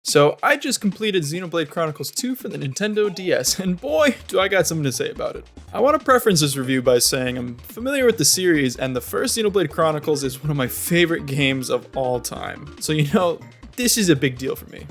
So I just completed Xenoblade Chronicles 2 for the Nintendo DS, and boy, do I got something to say about it. I want to preference this review by saying I'm familiar with the series, and the first Xenoblade Chronicles is one of my favorite games of all time. So this is a big deal for me.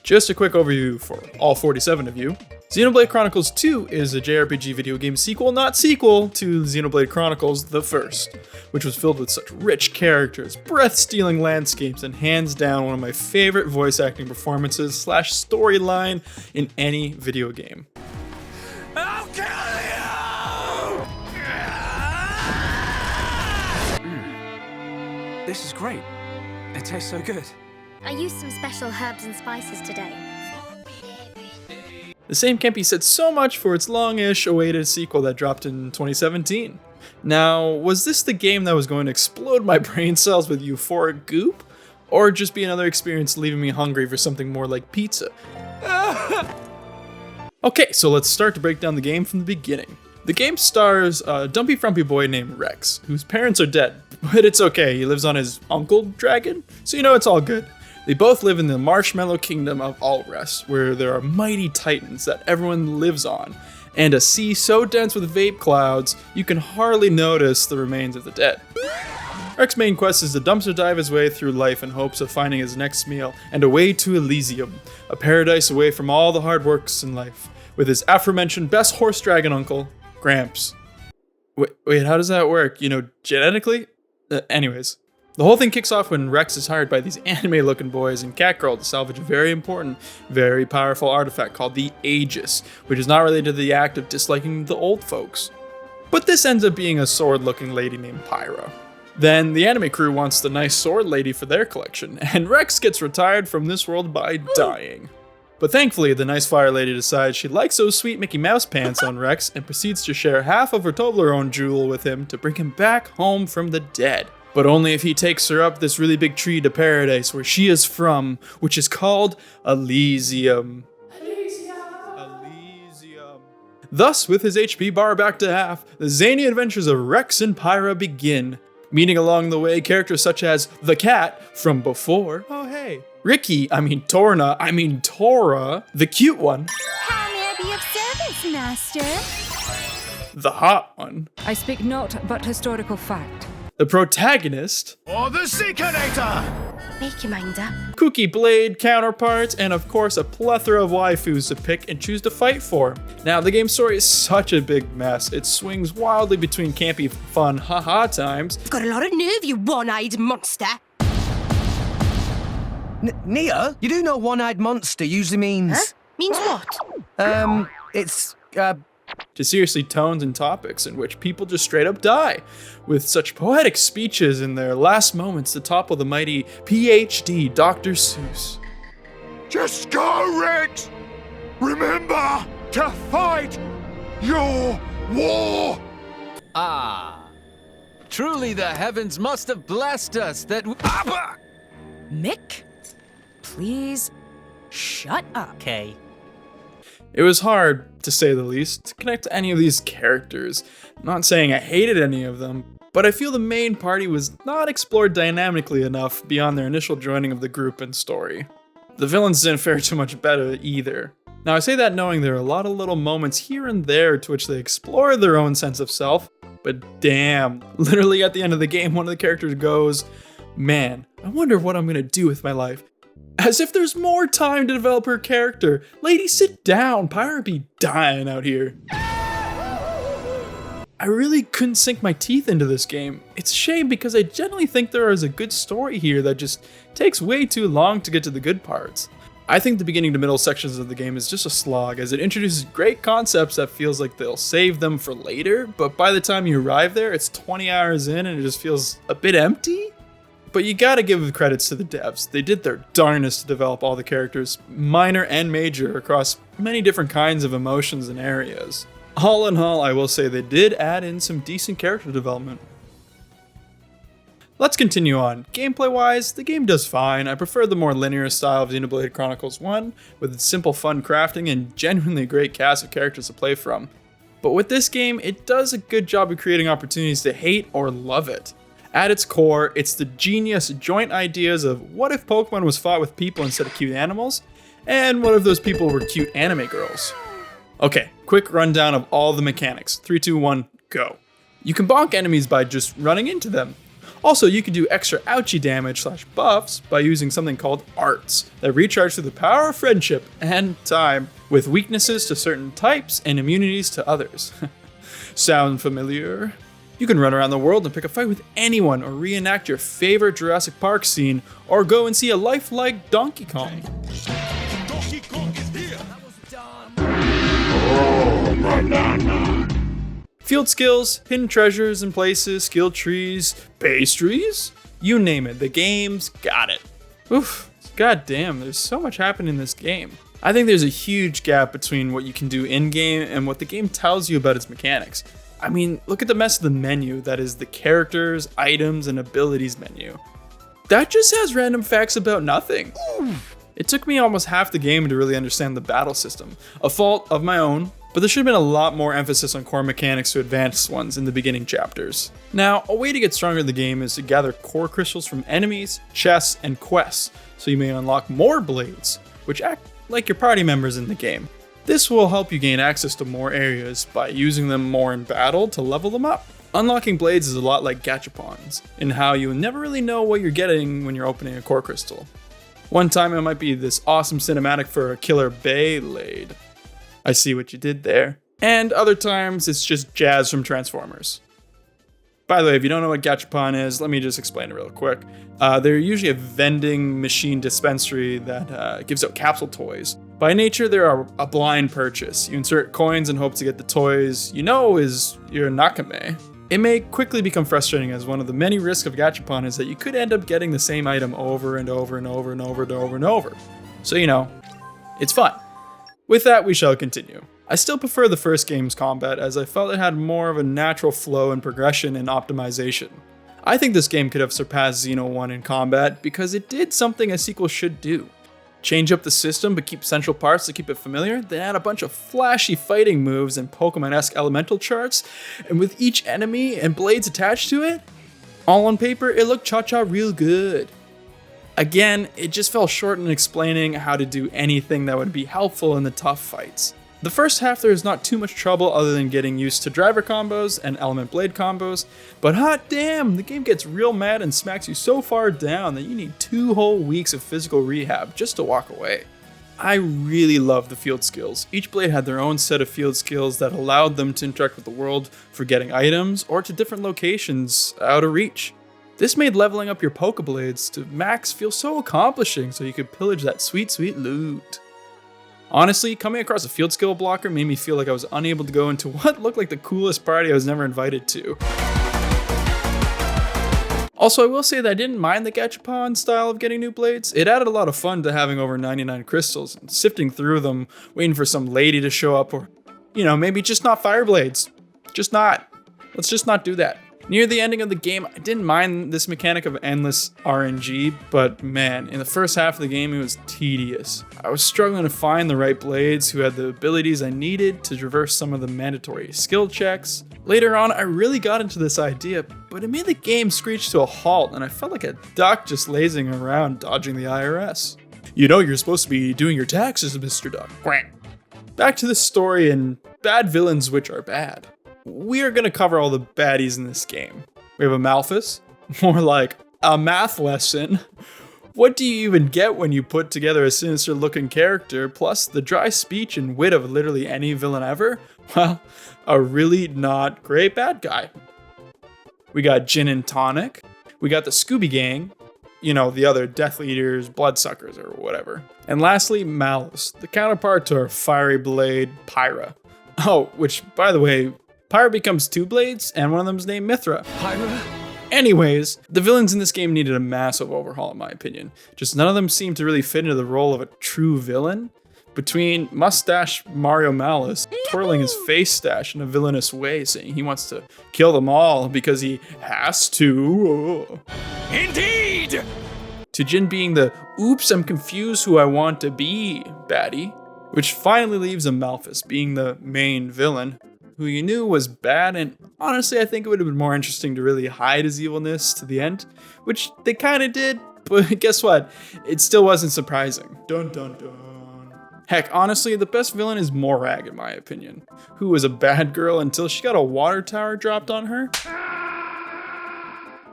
Just a quick overview for all 47 of you. Xenoblade Chronicles 2 is a JRPG video game sequel, not sequel, to Xenoblade Chronicles the first, which was filled with such rich characters, breath-stealing landscapes, and hands down one of my favorite voice acting performances / storyline in any video game. I'll kill you! This is great. It tastes so good. I used some special herbs and spices today. The same can't be said so much for its long-ish awaited sequel that dropped in 2017. Now, was this the game that was going to explode my brain cells with euphoric goop? Or just be another experience leaving me hungry for something more like pizza? Okay, so let's start to break down the game from the beginning. The game stars a dumpy frumpy boy named Rex, whose parents are dead, but it's okay, he lives on his uncle dragon, so it's all good. They both live in the Marshmallow Kingdom of Alrest, where there are mighty titans that everyone lives on, and a sea so dense with vape clouds, you can hardly notice the remains of the dead. Rex's main quest is to dumpster dive his way through life in hopes of finding his next meal and a way to Elysium, a paradise away from all the hard works in life, with his aforementioned best horse dragon uncle, Gramps. Wait, how does that work? Genetically? Anyways. The whole thing kicks off when Rex is hired by these anime-looking boys and Catgirl to salvage a very important, very powerful artifact called the Aegis, which is not related to the act of disliking the old folks. But this ends up being a sword-looking lady named Pyra. Then the anime crew wants the nice sword lady for their collection, and Rex gets retired from this world by dying. But thankfully, the nice fire lady decides she likes those sweet Mickey Mouse pants on Rex and proceeds to share half of her Toblerone jewel with him to bring him back home from the dead. But only if he takes her up this really big tree to paradise where she is from, which is called Elysium. Elysium. Thus, with his HP bar back to half, the zany adventures of Rex and Pyra begin. Meeting along the way characters such as the cat from before. Oh hey. Ricky, Tora, the cute one. How may I be of service, master? The hot one. I speak not but historical fact. The protagonist, Or the Seekinator! Make your mind up. kooky blade counterparts, and of course a plethora of waifus to pick and choose to fight for. Now, the game's story is such a big mess. It swings wildly between campy, fun, haha times. You've got a lot of nerve, you one-eyed monster. Nia, you do know one-eyed monster usually means... Huh? Means what? It's, to seriously tones and topics in which people just straight up die, with such poetic speeches in their last moments to topple the mighty PhD Dr. Seuss. Just go, Rex! Remember to fight your war! Ah, truly the heavens must have blessed us that Mick, please shut up. okay. It was hard, to say the least, to connect to any of these characters. I'm not saying I hated any of them, but I feel the main party was not explored dynamically enough beyond their initial joining of the group and story. The villains didn't fare too much better either. Now I say that knowing there are a lot of little moments here and there to which they explore their own sense of self, but damn, literally at the end of the game one of the characters goes, "Man, I wonder what I'm gonna do with my life." As if there's more time to develop her character. Lady, sit down. Pyra be dying out here. I really couldn't sink my teeth into this game. It's a shame because I generally think there is a good story here that just takes way too long to get to the good parts. I think the beginning to middle sections of the game is just a slog as it introduces great concepts that feels like they'll save them for later, but by the time you arrive there, it's 20 hours in and it just feels a bit empty. But you gotta give credits to the devs. They did their darnest to develop all the characters, minor and major, across many different kinds of emotions and areas. All in all, I will say they did add in some decent character development. Let's continue on. Gameplay-wise, the game does fine. I prefer the more linear style of Xenoblade Chronicles 1, with its simple fun crafting and genuinely great cast of characters to play from. But with this game, it does a good job of creating opportunities to hate or love it. At its core, it's the genius joint ideas of what if Pokemon was fought with people instead of cute animals, and what if those people were cute anime girls. Okay, quick rundown of all the mechanics. 3, 2, 1, go. You can bonk enemies by just running into them. Also, you can do extra ouchie damage / buffs by using something called arts that recharge through the power of friendship and time, with weaknesses to certain types and immunities to others. Sound familiar? You can run around the world and pick a fight with anyone, or reenact your favorite Jurassic Park scene, or go and see a lifelike Donkey Kong. Donkey Kong is here. Field skills, hidden treasures and places, skill trees, pastries, you name it, the game's got it. Oof, goddamn, there's so much happening in this game. I think there's a huge gap between what you can do in-game and what the game tells you about its mechanics. I mean, look at the mess of the menu that is the characters, items, and abilities menu. That just has random facts about nothing. It took me almost half the game to really understand the battle system, a fault of my own, but there should have been a lot more emphasis on core mechanics to advanced ones in the beginning chapters. Now, a way to get stronger in the game is to gather core crystals from enemies, chests, and quests, so you may unlock more blades, which act like your party members in the game. This will help you gain access to more areas by using them more in battle to level them up. Unlocking blades is a lot like gachapons, in how you never really know what you're getting when you're opening a core crystal. One time it might be this awesome cinematic for a killer Beyblade. I see what you did there. And other times it's just jazz from Transformers. By the way, if you don't know what gachapon is, let me just explain it real quick. They're usually a vending machine dispensary that gives out capsule toys. By nature, they're a blind purchase. You insert coins and hope to get the toys you know is your Nakame. It may quickly become frustrating, as one of the many risks of gachapon is that you could end up getting the same item over and over and over and over and over and over. So it's fun. With that, we shall continue. I still prefer the first game's combat, as I felt it had more of a natural flow and progression and optimization. I think this game could have surpassed Xeno 1 in combat because it did something a sequel should do. Change up the system but keep central parts to keep it familiar, then add a bunch of flashy fighting moves and Pokemon-esque elemental charts, and with each enemy and blades attached to it, all on paper it looked cha-cha real good. Again, it just fell short in explaining how to do anything that would be helpful in the tough fights. The first half there is not too much trouble other than getting used to driver combos and element blade combos, but hot damn, the game gets real mad and smacks you so far down that you need 2 whole weeks of physical rehab just to walk away. I really love the field skills. Each blade had their own set of field skills that allowed them to interact with the world for getting items or to different locations out of reach. This made leveling up your Pokeblades to max feel so accomplishing, so you could pillage that sweet, sweet loot. Honestly, coming across a field skill blocker made me feel like I was unable to go into what looked like the coolest party I was never invited to. Also, I will say that I didn't mind the gachapon style of getting new blades. It added a lot of fun to having over 99 crystals and sifting through them, waiting for some lady to show up, or, maybe just not fire blades. Let's just not do that. Near the ending of the game, I didn't mind this mechanic of endless RNG, but man, in the first half of the game, it was tedious. I was struggling to find the right blades who had the abilities I needed to traverse some of the mandatory skill checks. Later on, I really got into this idea, but it made the game screech to a halt, and I felt like a duck just lazing around dodging the IRS. You're supposed to be doing your taxes, Mr. Duck. Quack. Back to the story and bad villains which are bad. We are going to cover all the baddies in this game. We have a Malphus, more like a math lesson. What do you even get when you put together a sinister looking character, plus the dry speech and wit of literally any villain ever? Well, a really not great bad guy. We got Gin and Tonic. We got the Scooby Gang. The other Death Eaters, Bloodsuckers, or whatever. And lastly, Malice, the counterpart to our fiery blade, Pyra. Oh, which, by the way, Pyra becomes 2 blades, and one of them's named Mithra. Pyra? Anyways, the villains in this game needed a massive overhaul in my opinion. Just none of them seemed to really fit into the role of a true villain. Between mustache Mario Malice twirling his face stash in a villainous way, saying he wants to kill them all because he has to. Indeed! To Jin being the oops, I'm confused who I want to be baddie, which finally leaves a Malphus being the main villain. who you knew was bad, and honestly I think it would have been more interesting to really hide his evilness to the end, which they kind of did, but guess what? It still wasn't surprising. Dun dun dun. Heck, honestly, the best villain is Morag in my opinion, who was a bad girl until she got a water tower dropped on her.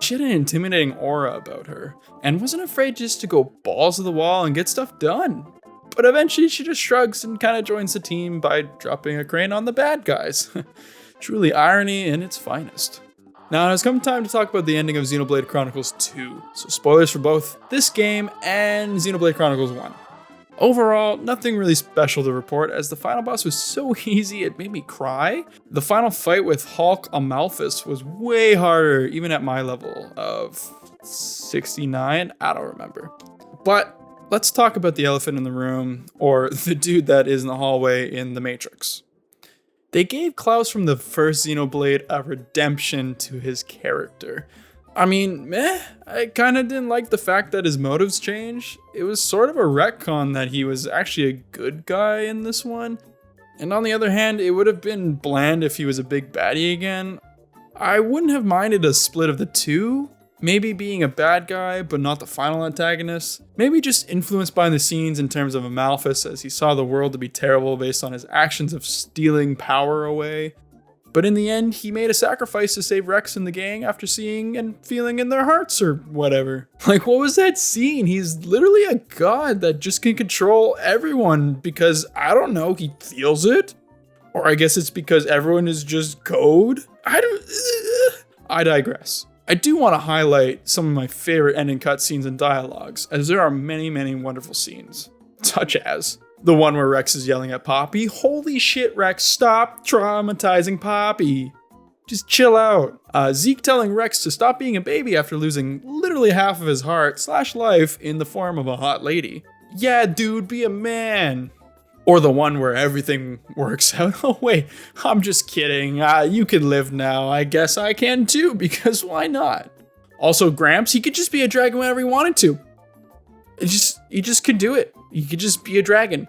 She had an intimidating aura about her, and wasn't afraid just to go balls to the wall and get stuff done. But eventually she just shrugs and kind of joins the team by dropping a crane on the bad guys. Truly irony in its finest. Now it has come time to talk about the ending of Xenoblade Chronicles 2, so spoilers for both this game and Xenoblade Chronicles 1. Overall, nothing really special to report, as the final boss was so easy it made me cry. The final fight with Hulk Amalthus was way harder, even at my level of 69, I don't remember. But let's talk about the elephant in the room, or the dude that is in the hallway in The Matrix. They gave Klaus from the first Xenoblade a redemption to his character. I mean, I kinda didn't like the fact that his motives changed. It was sort of a retcon that he was actually a good guy in this one. And on the other hand, it would have been bland if he was a big baddie again. I wouldn't have minded a split of the two. Maybe being a bad guy, but not the final antagonist. Maybe just influenced by the scenes in terms of Amalthus, as he saw the world to be terrible based on his actions of stealing power away. But in the end, he made a sacrifice to save Rex and the gang after seeing and feeling in their hearts or whatever. Like, what was that scene? He's literally a god that just can control everyone because, I don't know, he feels it? Or I guess it's because everyone is just code? I digress. I do want to highlight some of my favorite ending cutscenes and dialogues, as there are many, many wonderful scenes, such as the one where Rex is yelling at Poppy. Holy shit, Rex, stop traumatizing Poppy. Just chill out. Zeke telling Rex to stop being a baby after losing literally half of his heart / life in the form of a hot lady. Yeah, dude, be a man. Or the one where everything works out. Oh wait, I'm just kidding. You can live now. I guess I can too, because why not? Also, Gramps, he could just be a dragon whenever he wanted to. He just could do it. He could just be a dragon.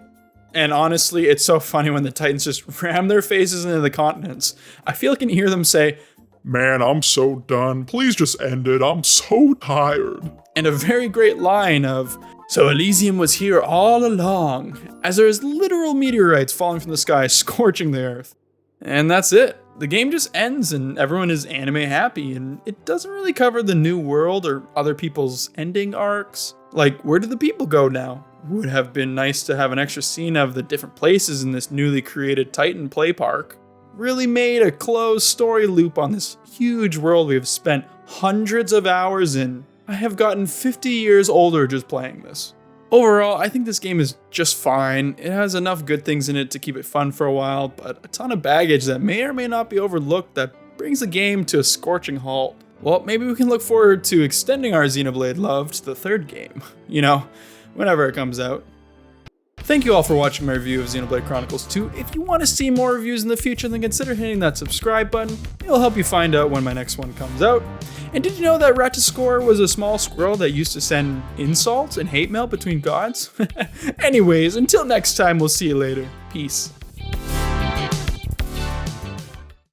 And honestly, it's so funny when the Titans just ram their faces into the continents. I feel I can hear them say, Man, I'm so done. Please just end it. I'm so tired. And a very great line of, so Elysium was here all along, as there is literal meteorites falling from the sky, scorching the earth. And that's it. The game just ends and everyone is anime happy, and it doesn't really cover the new world or other people's ending arcs. Like, where do the people go now? Would have been nice to have an extra scene of the different places in this newly created Titan play park. Really made a closed story loop on this huge world we have spent hundreds of hours in. I have gotten 50 years older just playing this. Overall, I think this game is just fine. It has enough good things in it to keep it fun for a while, but a ton of baggage that may or may not be overlooked that brings the game to a scorching halt. Well, maybe we can look forward to extending our Xenoblade love to the third game. You know, whenever it comes out. Thank you all for watching my review of Xenoblade Chronicles 2. If you want to see more reviews in the future, then consider hitting that subscribe button. It'll help you find out when my next one comes out. And did you know that Ratiscore was a small squirrel that used to send insults and hate mail between gods? Anyways, until next time, we'll see you later. Peace.